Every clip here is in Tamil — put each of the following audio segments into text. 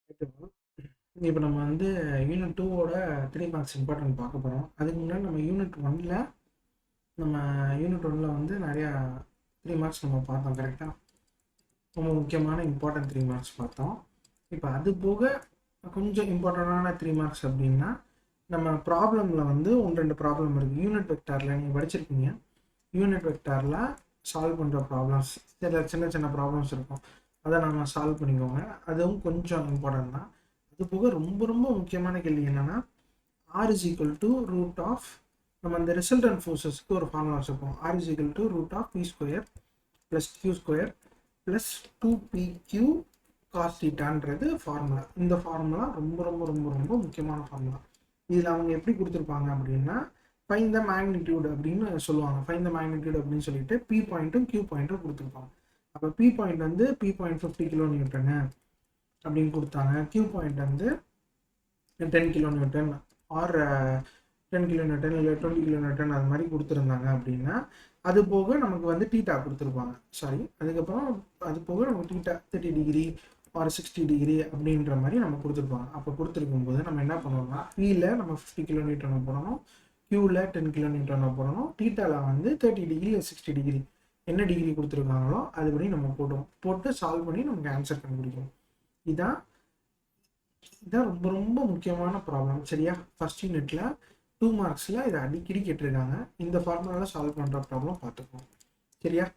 இப்போ நம்ம வந்து யூனிட் 2ஓட 3 மார்க்ஸ் இம்பார்ட்டன்ட் பார்க்க போகிறோம். அதுக்கு முன்னாடி நம்ம யூனிட் ஒன்ல வந்து நிறையா 3 மார்க்ஸ் நம்ம பார்த்தோம். கரெக்டாக ரொம்ப முக்கியமான இம்பார்ட்டன்ட் 3 மார்க்ஸ் பார்த்தோம். இப்போ அது போக கொஞ்சம் இம்பார்ட்டண்டான 3 மார்க்ஸ் அப்படின்னா நம்ம ப்ராப்ளமில் வந்து 1-2 ப்ராப்ளம் இருக்குது. யூனிட் வெக்டாரில் நீங்கள் படிச்சிருக்கீங்க. யூனிட் வெக்டாரில் சால்வ் பண்ணுற ப்ராப்ளம்ஸ் சின்ன சின்ன ப்ராப்ளம்ஸ் இருக்கும். அதை நம்ம சால்வ் பண்ணிக்கோங்க. அதுவும் கொஞ்சம் இம்பார்ட்டன்ட் தான். அது போக ரொம்ப ரொம்ப முக்கியமான கேள்வி என்னென்னா R is equal to root of நம்ம அந்த ரிசல்டன்ட் ஃபோர்ஸஸ்க்கு ஒரு ஃபார்முலா வச்சுருப்போம். R is equal to root of P square plus Q square plus 2pq cos தீட்டான்றது ஃபார்முலா. இந்த ஃபார்முலா ரொம்ப ரொம்ப ரொம்ப ரொம்ப முக்கியமான ஃபார்முலா. இதில் அவங்க எப்படி கொடுத்துருப்பாங்க அப்படின்னா ஃபைண்ட் த மேக்னிடியூட் அப்படின்னு சொல்லுவாங்க. ஃபைண்ட் த மேக்னிடியூட் அப்படின்னு சொல்லிட்டு பி பாயிண்ட்டும் கியூ பாயிண்ட்டும் கொடுத்துருப்பாங்க. அப்போ பி பாயிண்ட் வந்து P.50 கிலோ நியூட்டனு அப்படின்னு கொடுத்தாங்க. கியூ பாயிண்ட் வந்து 10 kilo newton or 10 kilo newton இல்லை 20 கிலோ நியூட்டன் அது மாதிரி கொடுத்துருந்தாங்க அப்படின்னா அது போக நமக்கு வந்து டீட்டா கொடுத்துருப்பாங்க. அதுக்கப்புறம் அது போக நமக்கு டீட்டா 30 டிகிரி ஆர் 60 டிகிரி அப்படின்ற மாதிரி நம்ம கொடுத்துருப்பாங்க. அப்போ கொடுத்துருக்கும் போது நம்ம என்ன பண்ணுவோம்னா பியில் நம்ம 50 கிலோ நியூட்டனை போடணும், கியூவில் 10 கிலோ நியூட்டனை போடணும், டீட்டாவில் வந்து 30 டிகிரி 60 டிகிரி என்ன டிகிரி கொடுத்துருக்காங்களோ அதுபடி நம்ம போட்டு சால்வ் பண்ணி நமக்கு ஆன்சர் கண்டுபிடிக்கணும். இதான் ரொம்ப ரொம்ப முக்கியமான ப்ராப்ளம். சரியா? ஃபர்ஸ்ட் யூனிட்ல 2 மார்க்ஸில் இதை அடிக்கடி கேட்டிருக்காங்க. இந்த ஃபார்முலாவில் சால்வ் பண்ணுற ப்ராப்ளம் பார்த்துக்கோம். சரியா?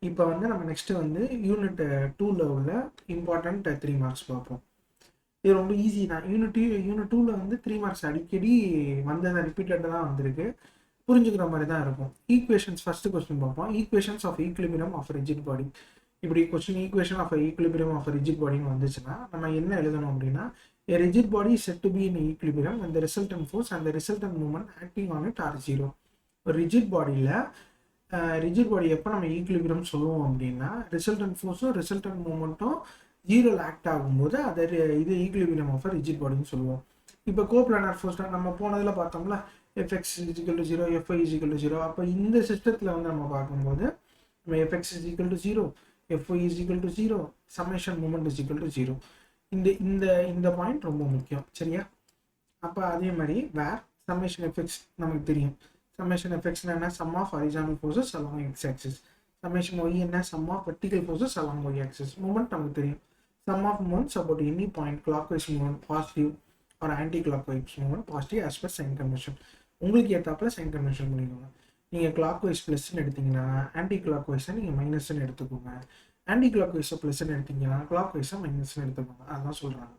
இப்போ வந்து நம்ம நெக்ஸ்ட் வந்து யூனிட் 2ல் உள்ள இம்பார்ட்டன்ட் 3 மார்க்ஸ் பார்ப்போம். இது ரொம்ப ஈஸி தான். யூனிட் 2ல் வந்து 3 மார்க்ஸ் அடிக்கடி வந்ததை ரிப்பீட்டடாக தான் வந்திருக்கு. புரிஞ்சுக்கிற மாதிரி தான் இருக்கும். ஈக்குவேஷன்ஸ் ஃபர்ஸ்ட் கொஸ்டின் பார்ப்போம். Equations of equilibrium of rigid body. இப்படி question equation of equilibrium of rigid பாடின்னு வந்துச்சுன்னா நம்ம என்ன எழுதணும் அப்படின்னா a rigid body is said to be in equilibrium when the resultant force and the resultant moment acting on it are zero. ஒரு ரிஜிட் பாடியில் ரிஜிட் பாடி எப்போ நம்ம ஈக்விலிபிரியம் சொல்லுவோம் அப்படின்னா ரிசல்டன்ட் ஃபோர்ஸும் ரிசல்டன்ட் மூமெண்ட்டும் ஜீரோவில் ஆக்ட் ஆகும்போது அதை இது ஈக்விலிபிரியம் ஆஃப் ரிஜிட் பாடின்னு சொல்லுவோம். இப்போ கோப்ளானார் ஃபோர்ஸ் நம்ம போனதில் பார்த்தோம்ல fx is equal to 0, fy is equal to 0. அப்போ இந்த சிஸ்டத்தில் வந்து நம்ம பார்க்கும்போது நம்ம fx is equal to 0, fy is equal to 0, summation moment is equal to 0. இந்த பாயிண்ட் ரொம்ப முக்கியம். சரியா? அப்போ அதே மாதிரி வேர் சம்மேஷன் எஃபெக்ட்ஸ் நமக்கு தெரியும். சம்மேஷன் எஃபெக்ட்ஸ்னா என்ன? Sum of horizontal forces along X axis. Summation Y என்ன? Sum of vertical forces along Y axis. Moment நமக்கு தெரியும். Sum of moments about any point clock wise moment positive or anti clock wise moment positive as per sign convention. உங்களுக்கு ஏற்றாப்புல சைன் கன்வென்ஷன் பண்ணிக்கோங்க. நீங்கள் கிளாக் வைஸ் ப்ளஸ்ன்னு எடுத்தீங்கன்னா ஆன்டி கிளாக் வைஸை நீங்கள் மைனஸ்ன்னு எடுத்துக்கோங்க. ஆன்டி கிளாக் வைஸை ப்ளஸ்ன்னு எடுத்தீங்கன்னா கிளாக் வைஸை மைனஸ்ன்னு எடுத்துக்கோங்க. அதுதான் சொல்கிறாங்க.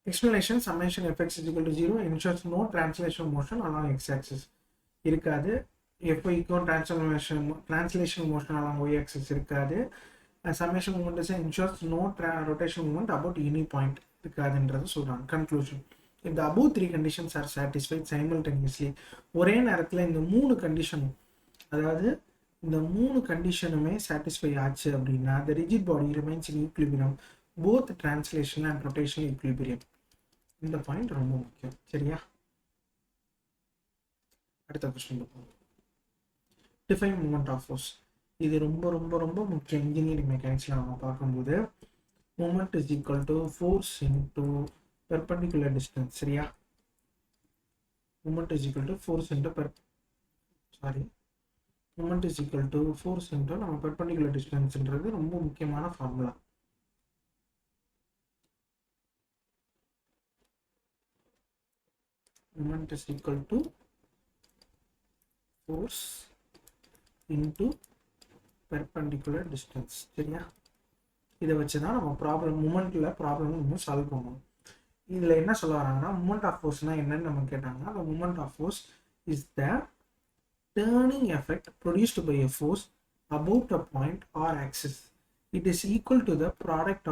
Explanation: summation fx is equal to 0 ensures no translation motion along x-axis. இருக்காது. fy-க்கும் translation motion along y-axis இருக்காது. Summation movement ensures no rotation movement about any point இருக்காதுன்றது சொல்கிறாங்க. Conclusion: if the above 3 conditions are satisfied simultaneously, ஒரே நேரத்தில் இந்த 3 கண்டிஷனும் அதாவது இந்த 3 கண்டிஷனுமே சாட்டிஸ்ஃபை ஆச்சு அப்படின்னா the rigid body remains in equilibrium both translation and rotational equilibrium. இந்த பாயிண்ட் ரொம்ப முக்கியம். சரியா? அடுத்த கொஸ்டின் பார்ப்போம். Define moment of force. இது ரொம்ப ரொம்ப ரொம்ப முக்கியம். இன்ஜினியரிங் மெக்கானிக்ஸ்ல நம்ம பார்க்கும்போது moment is equal to force into perpendicular distance. சரியா? Moment is equal to force into moment is equal to force into நம்ம பெர்பெண்டிகுலர் டிஸ்டன்ஸ்ன்றது ரொம்ப முக்கியமான formula. Moment is equal to force into perpendicular distance. சரியா? இதை வச்சு தான் நம்ம ப்ராப்ளம் மூமெண்ட்டில் ப்ராப்ளம் இன்னும் சால்வ் பண்ணுவோம். இதில் என்ன சொல்ல வராங்கன்னா மூமெண்ட் ஆஃப் ஃபோர்ஸ்னால் என்னன்னு நம்ம கேட்டாங்கன்னா the moment of force is the turning effect produced by a force about a point or axis. It is equal to the product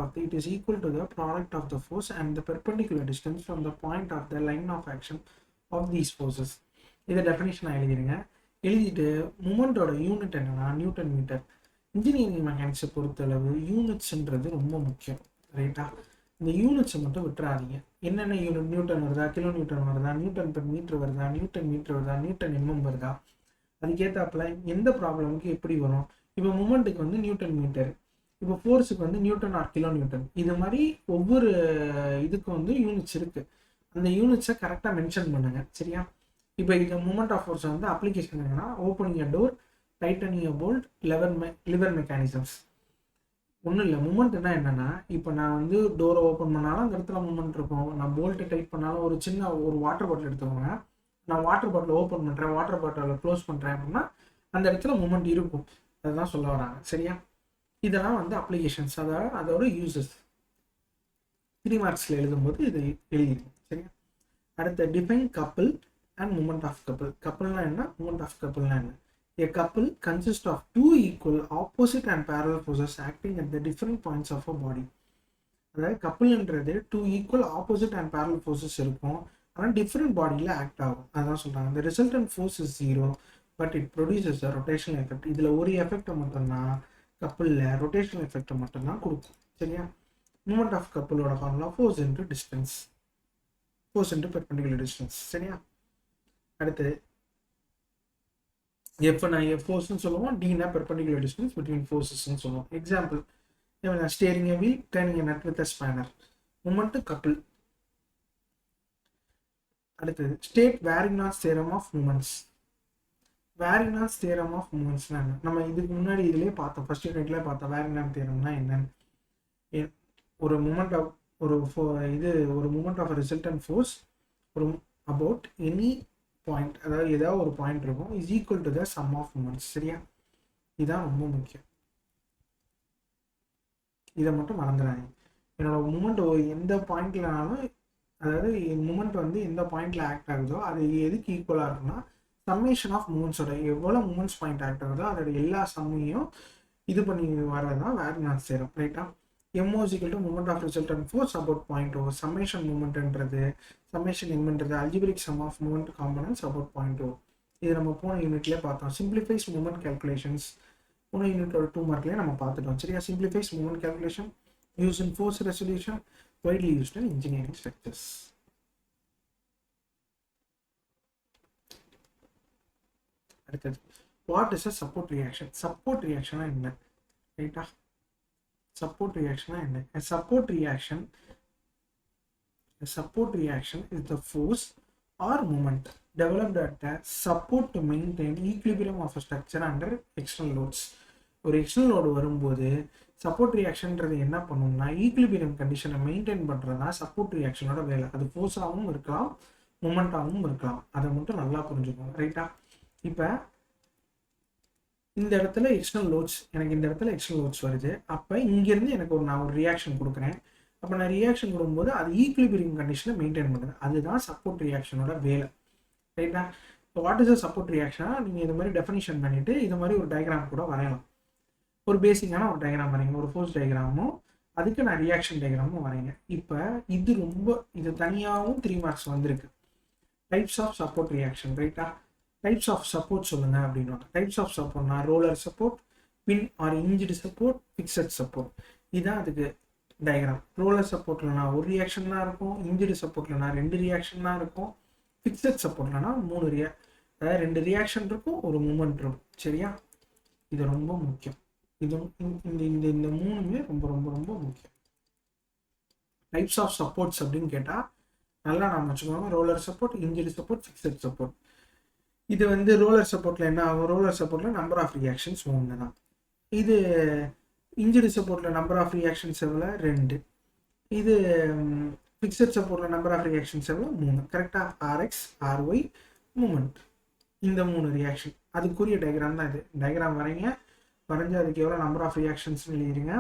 of the force and the perpendicular distance from the point of the line of action of these forces. இதை டெஃபினேஷன் எழுதிடுங்க. எழுதிட்டு மூமெண்ட்டோட யூனிட் என்னன்னா நியூட்டன் மீட்டர். இன்ஜினியரிங் மெக்கானிக்ஸை பொறுத்தளவு யூனிட்ஸ்ன்றது ரொம்ப முக்கியம். ரைட்டா? இந்த யூனிட்ஸை மட்டும் விட்டுறாதீங்க. என்னென்ன யூனிட்? நியூட்டன் வருதா, கிலோ நியூட்டன் வருதா, நியூட்டன் பெர் மீட்டர் வருதா, நியூட்டன் மீட்டர் வருதா, நியூட்டன் எம்எம் வருதா, அதுக்கேற்றாப்புல எந்த ப்ராப்ளமுக்கு எப்படி வரும். இப்போ மூமெண்ட்டுக்கு வந்து நியூட்டன் மீட்டர், இப்போ ஃபோர்ஸுக்கு வந்து நியூட்டன் ஆர் கிலோ நியூட்டன், இது மாதிரி ஒவ்வொரு இதுக்கும் வந்து யூனிட்ஸ் இருக்குது. அந்த யூனிட்ஸை கரெக்டாக மென்ஷன் பண்ணுங்க, சரியா? இப்போ இது மூமெண்ட் ஆஃப் ஃபோர்ஸ் வந்து அப்ளிகேஷன் என்னன்னா, ஓப்பனிங் அ டோர், டைட்டனிங் அ போல்ட், லிவர் மெக்கானிசம்ஸ். ஒன்றும் இல்லை, மூமெண்ட்னா என்னென்னா, இப்போ நான் வந்து டோரை ஓப்பன் பண்ணாலும் அந்த இடத்துல மூமெண்ட் இருக்கும், நான் போல்ட்டை டைட் பண்ணாலும், ஒரு சின்ன ஒரு வாட்டர் பாட்டில் எடுத்துக்கோங்க, நான் வாட்டர் பாட்டில் ஓப்பன் பண்ணுறேன், வாட்டர் பாட்டிலில் க்ளோஸ் பண்ணுறேன் அப்படின்னா அந்த இடத்துல மூமெண்ட் இருக்கும். அதுதான் சொல்ல வராங்க, சரியா? இதெல்லாம் வந்து அப்ளிகேஷன்ஸ், அதாவது அதோட யூசஸ் 3 மார்க்ஸில் எழுதும்போது இது எழுதிடும், சரியா? அடுத்த define couple and moment of couple. கப்பிள்னா என்ன, மூமெண்ட் ஆஃப் கப்பிள்னா என்ன? A couple consists of two equal, opposite and parallel forces acting at the different points of a body. அதாவது கப்பிள்ன்றது two equal opposite and parallel forces இருக்கும், ஆனால் டிஃப்ரெண்ட் பாடியில் ஆக்ட் ஆகும். அதான் சொல்கிறாங்க. இந்த resultant force is 0 but it produces a rotational effect. இதில் ஒரு எஃபெக்டை மட்டும்தான், கப்பிளில் ரொட்டேஷனல் எஃபெக்டை மட்டும்தான் கொடுக்கும், சரியா? மூமெண்ட் ஆஃப் கப்பிளோட formula force into distance, force into perpendicular distance, சரியா? அடுத்து எஃப்னா ஃபோர்ஸ்ன்னு சொல்லுவோம், டினா பெர்பெண்டிகுலர் டிஸ்டன்ஸ் பிட்வீன் ஃபோர்ஸஸ்ன்னு சொல்லுவோம். Example, steering a wheel, turning a nut with a spanner, moment couple. அடுத்தது state Varignon's theorem of moments. Varignon's theorem of மூமெண்ட்ஸ்னா என்ன? நம்ம இதுக்கு முன்னாடி இதுலேயே பார்த்தோம், ஃபர்ஸ்ட் யூனிட்ல பார்த்தோம் வேரிங்னாஸ் தியரம்னா என்னன்னு. ஒரு மூமெண்ட் ஆஃப் ஒரு மூமெண்ட் ஆஃப் ரிசல்டன்ட் ஃபோர்ஸ் ஒரு அபவுட் எனி பாயிண்ட், அதாவது ஏதாவது ஒரு பாயிண்ட் இருக்கும், is equal to the sum of moments, சரியா? இதுதான் ரொம்ப முக்கியம், இதை மட்டும் மறந்துடாதீங்க. என்னோட மூமெண்ட் எந்த பாயிண்ட்லனாலும், அதாவது மூமெண்ட் வந்து எந்த பாயிண்ட்ல ஆக்ட் ஆகுதோ அது எதுக்கு ஈக்குவலாக இருக்குன்னா, சம்மேஷன் ஆஃப் மூமெண்ட்ஸோட எவ்வளோ மூமெண்ட்ஸ் பாயிண்ட் ஆக்ட் ஆகுதோ அதோட எல்லா சம்மையும் இது பண்ணி வர்றது தான் வேரிங்னாஸ் தியரம், ரைட்டா? MO is equal to moment of resultant force about point O. Summation momentன்றது, summation inன்றது algebraic sum of moment components about point O. இது நம்ம போன யூனிட்லேயே பார்த்தோம். simplifies moment calculations போன யூனிட்டோட 2 மார்க்லேயே நம்ம பார்த்துட்டோம், சரியா? simplifies moment calculation used in force resolution, widely used in engineering structures. அடுத்தது what is a support reaction? support reaction என்ன, ரைட்டா? support reaction என்ன? A support reaction is the force or moment developed at the support to maintain equilibrium of a structure under external loads. ஒரு எக்ஸ்டர்னல் லோடு வரும்போது சப்போர்ட் ரியாக்ஷன்ன்றது என்ன பண்ணும்னா, ஈக்குலிபிரியம் கண்டிஷனை மெயின்டைன் பண்ணுறது தான் சப்போர்ட் ரியாக்ஷனோட வேலை. அது ஃபோர்ஸாகவும் இருக்கலாம், மூமெண்ட்டாகவும் இருக்கலாம், அதை மட்டும் நல்லா புரிஞ்சுக்கோங்க, ரைட்டா? இப்போ இந்த இடத்துல எக்ஸ்டர்னல் லோட்ஸ், எனக்கு இந்த இடத்துல எக்ஸ்டர்னல் லோட்ஸ் வருது, அப்போ இங்கேருந்து எனக்கு நான் ஒரு ரியாக்ஷன் கொடுக்குறேன். அப்போ நான் ரியாக்ஷன் கொடுக்கும்போது அது ஈக்குலிபிரியம் கண்டிஷனை மெயின்டைன் பண்ணுது, அதுதான் சப்போர்ட் ரியாக்ஷனோட வேலை, ரைட்டா? இப்போ வாட் இஸ் அ சப்போர்ட் ரியாக்ஷனாக நீங்கள் இது மாதிரி டெஃபினிஷன் பண்ணிவிட்டு இது மாதிரி ஒரு டயக்ராம் கூட வரையலாம். ஒரு பேசிக்கான ஒரு டயக்ராம் வரைங்க, ஒரு ஃபோர்ஸ் டயக்ராமும் அதுக்கு நான் ரியாக்ஷன் டயக்ராமும் வரைங்க. இப்போ இது தனியாகவும் 3 மார்க்ஸ் வந்திருக்கு. டைப்ஸ் ஆஃப் சப்போர்ட் ரியாக்ஷன், ரைட்டா? டைப்ஸ் ஆஃப் சப்போர்ட் சொல்லுங்க அப்படின்னா, டைப்ஸ் ஆஃப் சப்போர்ட்னா roller support, pin or hinged support, fixed support, இதுதான் அதுக்கு டயக்ராம். ரோலர் சப்போர்ட்லனா ஒரு ரியாக்ஷன் தான் இருக்கும், இன்ஜிடு சப்போர்ட்லனா 2 ரியாக்ஷன் தான் இருக்கும், ஃபிக்ஸட் சப்போர்ட்லனா 3 அதாவது 2 ரியாக்ஷன் இருக்கும், ஒரு மூமெண்ட் இருக்கும், சரியா? இது ரொம்ப முக்கியம். இது இந்த மூணுமே ரொம்ப ரொம்ப ரொம்ப முக்கியம். டைப்ஸ் ஆஃப் சப்போர்ட்ஸ் அப்படின்னு கேட்டால் நல்லா நம்ம வச்சுக்கோங்க, roller support, hinged support, fixed support. இது வந்து ரோலர் சப்போர்ட்டில் என்ன ஆகும், ரோலர் சப்போர்ட்டில் நம்பர் ஆஃப் ரியாக்ஷன்ஸ் 1 தான். இது இன்ஜுரி சப்போர்ட்டில் நம்பர் ஆஃப் ரியாக்ஷன்ஸ் எவ்வளோ 2. இது ஃபிக்ஸட் சப்போர்ட்டில் நம்பர் ஆஃப் ரியாக்ஷன்ஸ் எவ்வளோ 3. கரெக்டாக RX RY மூமெண்ட், இந்த 3 ரியாக்ஷன் அதுக்குரிய டயக்ராம் தான் இது. டயக்ராம் வரைங்க, வரைஞ்சி அதுக்கு எவ்வளோ நம்பர் ஆஃப் ரியாக்ஷன்ஸ்னு எழுதிருங்க.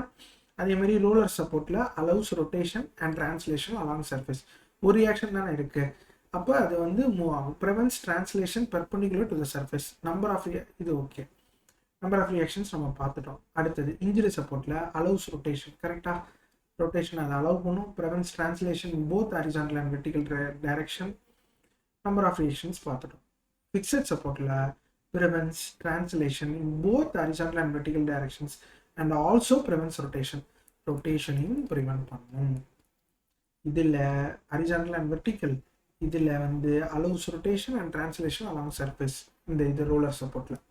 அதேமாதிரி ரோலர் சப்போர்ட்டில் allows rotation and translation along surface, ஒரு ரியாக்ஷன் தானே இருக்குது, அப்போ அது வந்து மூவ் ஆகும். Prevents translation perpendicular to the surface. Number of இது ஓகே, நம்பர் ஆஃப் ரியாக்ஷன்ஸ் நம்ம பார்த்துட்டோம். அடுத்தது இன்ஜுரி சப்போர்ட்டில் அலவுஸ் ரொட்டேஷன், கரெக்டாக ரொட்டேஷன் அதை அலோவ் பண்ணும். Prevents translation in both horizontal and vertical direction, number of reactions பார்த்துட்டோம். ஃபிக்ஸட் சப்போர்ட்டில் prevents translation in both horizontal and vertical directions and also prevents ரொட்டேஷனையும் ப்ரிவென்ட் பண்ணும். இதில் ஹாரிசான்டல் அண்ட் வெர்டிகல், இதில் வந்து allows rotation and translation along surface, இந்த ரோலர் சப்போர்ட்டில்.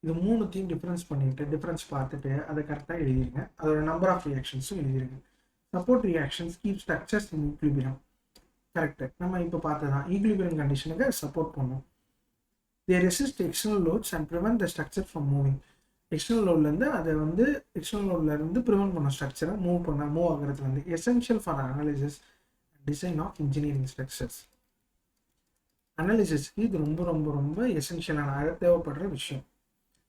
இது மூணுத்தையும் டிஃபரன்ஸ் பார்த்துட்டு அதை கரெக்டாக எழுதிருங்க. அதோட நம்பர் ஆஃப் ரியாக்ஷன்ஸும் எழுதிருங்க. Support reactions keep structures in equilibrium. Correct, நம்ம இப்போ பார்த்ததான் ஈக்லிபிரியம் கண்டிஷனுக்கு சப்போர்ட் பண்ணும். they resist external loads and prevent the structure from moving. External லோட்லேருந்து அதை வந்து எக்ஸ்டர்னல் லோட்லேருந்து ப்ரிவென்ட் பண்ண ஸ்ட்ரக்சரை மூவ் ஆகிறது வந்து essential for analysis design of engineering structures. அனாலிசிஸ்க்கு இது ரொம்ப ரொம்ப ரொம்ப எசென்ஷியலான தேவைப்படுற விஷயம்.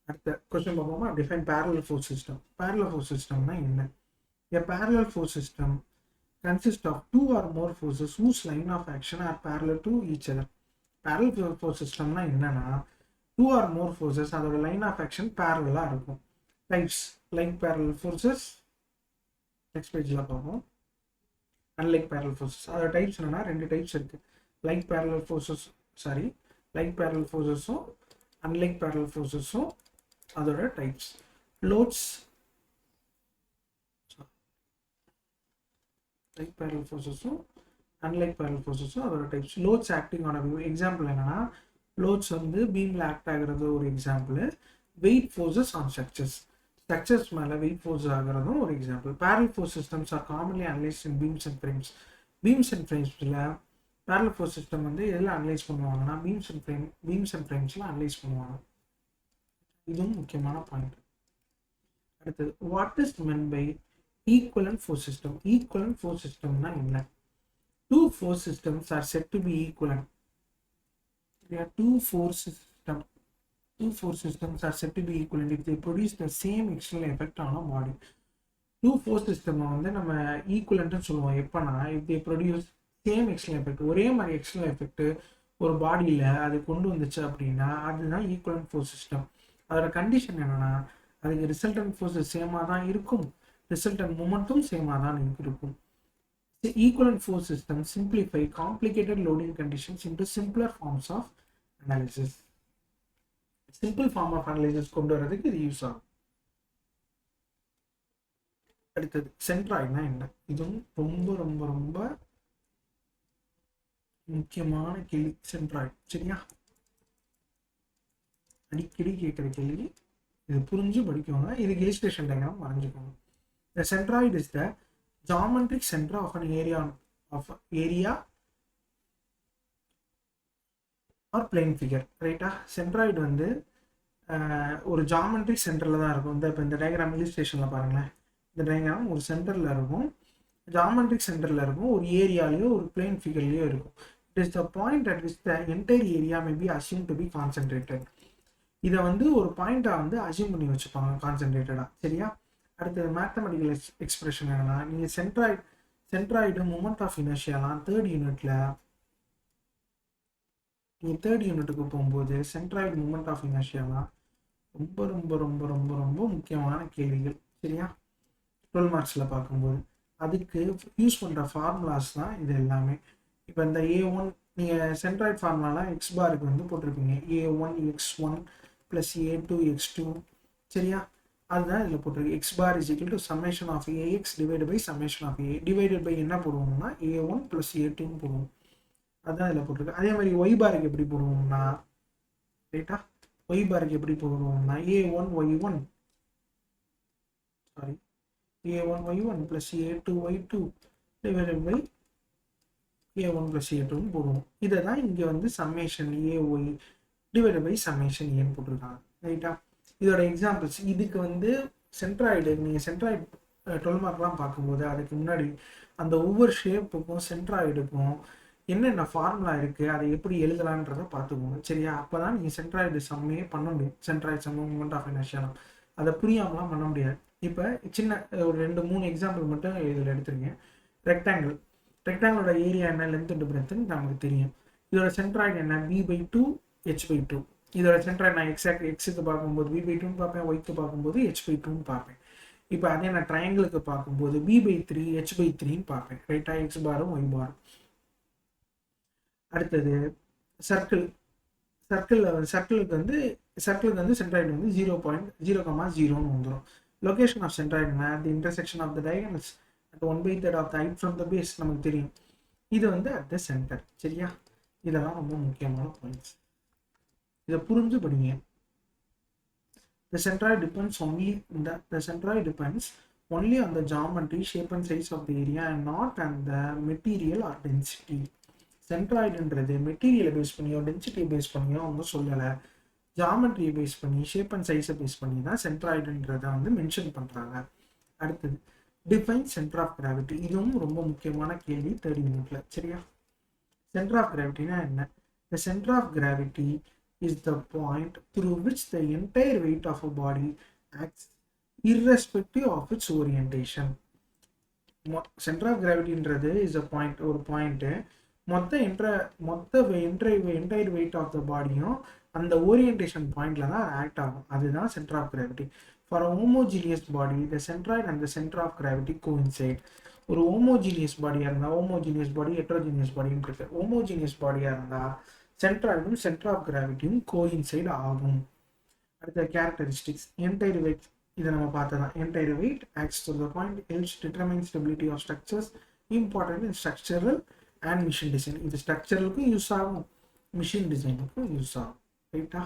அடுத்த கொஸ்டின் பார்ப்போமா? Define parallel force system. parallel force systemனா என்ன? A parallel force system consists of two or more forces whose line of action are parallel to each other. parallel force systemனா என்னன்னா, two or more forces அதோட லைன் ஆஃப் ஆக்ஷன் பேரலாக இருக்கும். Types like parallel forces next பேஜில் பார்ப்போம். அன்லைக் parallel forces அதோட டைப்ஸ் என்னன்னா, ரெண்டு டைப்ஸ் இருக்குது. லைக் parallel forcesஸும் அன்லைக் parallel forcesஸும் அதோட டைப்ஸ். லோட்ஸ் லைக் parallel forcesஸும் அன்லைக் parallel forcesஸும் அதோட types. Loads acting on a example என்னன்னா, லோட்ஸ் வந்து பீமில் ஆக்ட் ஆகிறது ஒரு example. Weight forces on structures மேலே வெயிட் ஃபோர்ஸ் ஆகிறதும் ஒரு example. parallel force systems are commonly analyzed in beams and frames. beams and framesல parallel force system வந்து எதில் அனலைஸ் பண்ணுவாங்கன்னா, beams and framesல அனலைஸ் பண்ணுவாங்க. இதுவும் முக்கியமான பாயிண்ட். அடுத்தது, what is meant by equivalent force system? Equivalent force சிஸ்டம்னா என்ன? Two force systems are said to be equivalent. There are two force systems are said to be equivalent if they produce the same external effect on a body. Two force system வந்து நம்ம ஈக்குவலன்ட்னு சொல்லுவோம் எப்பனா, if they produce same external effect, ஒரே மாதிரி எக்ஸ்டர்னல் எஃபெக்ட் ஒரு பாடியில் அது கொண்டு வந்துச்சு அப்படின்னா அதுதான் ஈக்குவலன்ட் ஃபோர்ஸ் சிஸ்டம். அதோட கண்டிஷன் என்னன்னா, அதுக்கு ரிசல்டன்ட் ஃபோர்ஸஸ் சேமாக தான் இருக்கும், ரிசல்டன்ட் மொமெண்ட்டும் சேமாக தான் இருக்கும். The equivalent force systems simplify complicated loading conditions into simpler forms of analysis. Simple form of analysis கொண்டு வரதுக்கு இது யூஸ் ஆகும். அடுத்தது, சென்ட்ராய்டுனா என்ன? இதுவும் ரொம்ப ரொம்ப ரொம்ப முக்கியமான கேள்வி. சென்ட்ராய்டு சரியா, அடிக்கடி கேட்குற கேள்வி. இது புரிஞ்சு படிக்கோங்க. இதுக்கு இல்லஸ்ட்ரேஷன் டயக்ராம் வரைஞ்சுக்கோங்க. The centroid is the geometric center of an area or plane figure. ரைட்டா? சென்ட்ராய்டு வந்து ஒரு ஜாமெட்ரிக் சென்டரில் தான் இருக்கும். இப்போ இந்த டயக்ராம் இல்லஸ்ட்ரேஷனில் பாருங்களேன், இந்த டயக்ராம் ஒரு சென்டரில் இருக்கும், ஜாமெட்ரிக் சென்டரில் இருக்கும், ஒரு ஏரியாலேயோ ஒரு பிளேன் ஃபிகர்லேயோ இருக்கும். It is the point at which the entire area may be assumed to be concentrated. இதை வந்து ஒரு பாயிண்டாக வந்து அசியூம் பண்ணி வச்சுப்பாங்க கான்சென்ட்ரேட்டடாக. சரியா? அடுத்தது, மேத்தமெட்டிக்கல் எக்ஸ்பிரஷன் என்னன்னா, நீங்கள் சென்ட்ராய்டு மூமெண்ட் ஆஃப் இனர்ஷியாலாம் தேர்ட் யூனிட்டுக்கு போகும்போது சென்ட்ராய்டு மூமெண்ட் ஆஃப் இனர்ஷியாலாம் ரொம்ப ரொம்ப ரொம்ப ரொம்ப ரொம்ப முக்கியமான கேள்விகள். சரியா? 12 மார்க்ஸில் பார்க்கும்போது அதுக்கு யூஸ் பண்ணுற ஃபார்முலாஸ் தான் இது எல்லாமே. இப்போ இந்த A1 நீங்கள் சென்ட்ராய்டு ஃபார்முலாலாம் எக்ஸ் பாருக்கு வந்து போட்டிருப்பீங்க. A1 x1 + A2 x2. சரியா? அதுதான் இதில் போட்டிருக்கு. X bar is equal to summation of AX divided by summation of A divided by என்ன போடுவோம்னா A1 + A2 போடுவோம். அதுதான் இதில் போட்டிருக்கு. அதே மாதிரி ஒய் பாருக்கு எப்படி போடுவோம்னா, ரைட்டா, ஒய் பாருக்கு எப்படி போடுவோம்னா A1 y1 + A2 y2 divided by A1 + A2 போடுவோம். இதை தான் இங்கே வந்து summation AY divided by summation ஏன்னு போட்டிருக்காங்க. ரைட்டா? இதோட எக்ஸாம்பிள்ஸ். இதுக்கு வந்து சென்ட்ராய்டு, நீங்கள் சென்ட்ராய்டு 12 மார்க்லாம் பார்க்கும்போது அதுக்கு முன்னாடி அந்த ஒவ்வொரு ஷேப்புக்கும் சென்ட்ராய்டுக்கும் என்னென்ன ஃபார்முலா இருக்குது, அதை எப்படி எழுதலான்றதை பார்த்துக்கோங்க. சரியா? அப்போ தான் நீங்கள் சென்ட்ராய்டு சம்மையே பண்ண முடியும். Centroid sum moment of inertia அதை புரியாமலாம் பண்ண முடியாது. இப்போ சின்ன ஒரு 2-3 எக்ஸாம்பிள் மட்டும் இதில் எடுத்துருங்க. ரெக்டாங்கிளோட ஏரியா என்ன, லென்த் அண்ட் பிரெத்ன்னு நமக்கு தெரியும். இதோட சென்ட்ராய்டு என்ன, B/2 h/2. இதோட சென்ட்ராய்டு நான் எக்ஸுக்கு பார்க்கும்போது B/2ன்னு பார்ப்பேன், ஒய்க்கு பார்க்கும்போது h/2ன்னு பார்ப்பேன். இப்போ அதே நான் ட்ரையாங்கிளுக்கு பார்க்கும்போது B/3 h/3ன்னு பார்ப்பேன். ரைட்டா? எக்ஸ் பாரும் ஒய் பாரும். அடுத்தது, சர்க்கிளுக்கு வந்து சென்ட்ராய்டு வந்து 0.0,0ன்னு வந்துடும். லொகேஷன் ஆஃப் சென்ட்ராய்டுனா the intersection of the diagonals at 1/3 of the height from the base நமக்கு தெரியும். இது வந்து அட் த சென்டர். சரியா? இதெல்லாம் ரொம்ப முக்கியமான பாயிண்ட்ஸ். இதை புரிஞ்சு படிங்க. The centroid depends only on the geometry, shape and size of the area and not on the material or density. சென்ட்ராய்டுன்றது மெட்டீரியலை பேஸ் பண்ணியோ டென்சிட்டியை பேஸ் பண்ணியோ அவங்க சொல்லலை, ஜாமெட்ரியை பேஸ் பண்ணி ஷேப் அண்ட் சைஸை பேஸ் பண்ணி தான் சென்ட்ராய்டுன்றதை வந்து மென்ஷன் பண்ணுறாங்க. அடுத்தது டிஃபைன் சென்டர் ஆஃப் கிராவிட்டி. இதுவும் ரொம்ப முக்கியமான கேள்வி 3rd யூனிட்ல. சரியா? சென்டர் ஆஃப் கிராவிட்டினா என்ன? The center of gravity is the point through which the entire weight of a body acts irrespective of its orientation. Center of gravity என்றது is a point, ஒரு பாயிண்ட் மொத்த என்டையர் வெயிட் ஆஃப் த பாடியும் அந்த ஓரியன்டேஷன் பாயிண்ட்ல தான் ஆக்ட் ஆகும். அதுதான் centre of gravity. For a homogeneous body the centroid and the centre of gravity coincide. ஒரு ஹோமோஜீனியஸ் பாடியாக இருந்தால், ஹோமோஜீனியஸ் பாடி ஹெட்ரோஜீனியஸ் பாடியும் இருக்கு. ஹோமோஜீனியஸ் பாடியாக இருந்தால் சென்ட்ராய்டும் சென்டர் ஆஃப் கிராவிட்டியும் கோயின்சைட் ஆகும். அடுத்த கேரக்டரிஸ்டிக்ஸ். என்டையர் வெயிட், இதை நம்ம பார்த்ததான். Entire weight acts to the point helps determine stability of structures, important in structural and machine design. இது ஸ்ட்ரக்சரலுக்கும் யூஸ் ஆகும், மிஷின் டிசைனுக்கும் யூஸ் ஆகும். ரைட்டா?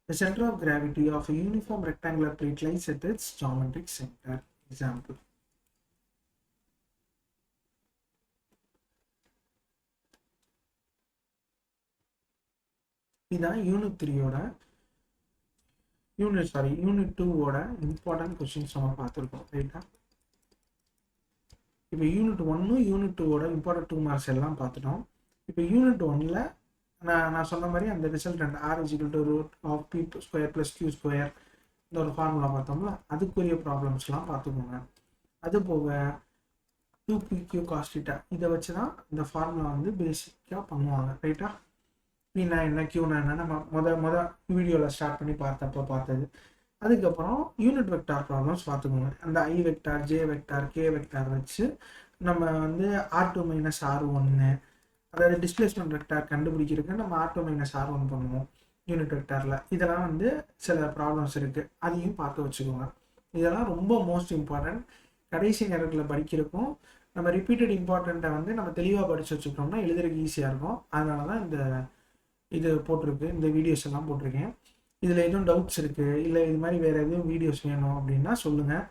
The center of gravity of a uniform rectangular plate lies at its geometric center. Example. இதான் யூனிட் 3யோட யூனிட் 2வோட இம்பார்ட்டன்ட் கொஸ்டின்ஸ் நம்ம பார்த்துருக்கோம். ரைட்டா? இப்போ யூனிட் 1 யூனிட் 2வோட இம்பார்ட்டன்ட் 2 மார்க்ஸ் எல்லாம் பார்த்துட்டோம். இப்போ யூனிட் 1ல் நான் சொன்ன மாதிரி அந்த ரிசல்டன்ட் R = p² + q² இந்த ஒரு ஃபார்முலா பார்த்தோம்ல, அதுக்குரிய ப்ராப்ளம்ஸ்லாம் பார்த்துக்கோங்க. அது போக 2pq cos θ இதை வச்சு தான் இந்த ஃபார்முலா வந்து பேசிக்காக பண்ணுவாங்க. ரைட்டா? பீனா என்ன, கியூனா என்ன நம்ம வீடியோவில் ஸ்டார்ட் பண்ணி பார்த்தது. அதுக்கப்புறம் யூனிட் வெக்டார் ப்ராப்ளம்ஸ் பார்த்துக்கோங்க. அந்த I vector, J vector, K vector வச்சு நம்ம வந்து R2 - R1, அதாவது டிஸ்பிளேஸ்மெண்ட் வெக்டார் கண்டுபிடிக்கிறதுக்கு நம்ம R2 - R1 பண்ணுவோம் யூனிட் வெக்டாரில். இதெல்லாம் வந்து சில ப்ராப்ளம்ஸ் இருக்குது, அதையும் பார்த்து வச்சுக்கோங்க. இதெல்லாம் ரொம்ப மோஸ்ட் இம்பார்ட்டன்ட். கடைசி நேரத்தில் படிக்கிறதுக்கும் நம்ம ரிப்பீட்டட் இம்பார்ட்டண்ட்டை வந்து நம்ம தெளிவாக படித்து வச்சுக்கிட்டோம்னா எழுதுறதுக்கு ஈஸியாக இருக்கும். அதனால தான் இது போட்டிருக்கு, இந்த வீடியோஸ் எல்லாம் போட்டிருக்கேன். இதில் எதுவும் டவுட்ஸ் இருக்குது, இல்லை இது மாதிரி வேறு எதுவும் வீடியோஸ் வேணும் அப்படின்னா சொல்லுங்கள்.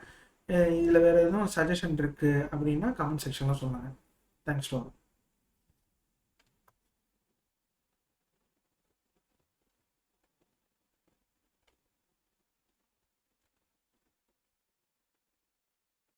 இதில் வேறு எதுவும் சஜஷன் இருக்குது அப்படின்னா கமெண்ட் செக்ஷனில் சொல்லுங்கள். Thanks for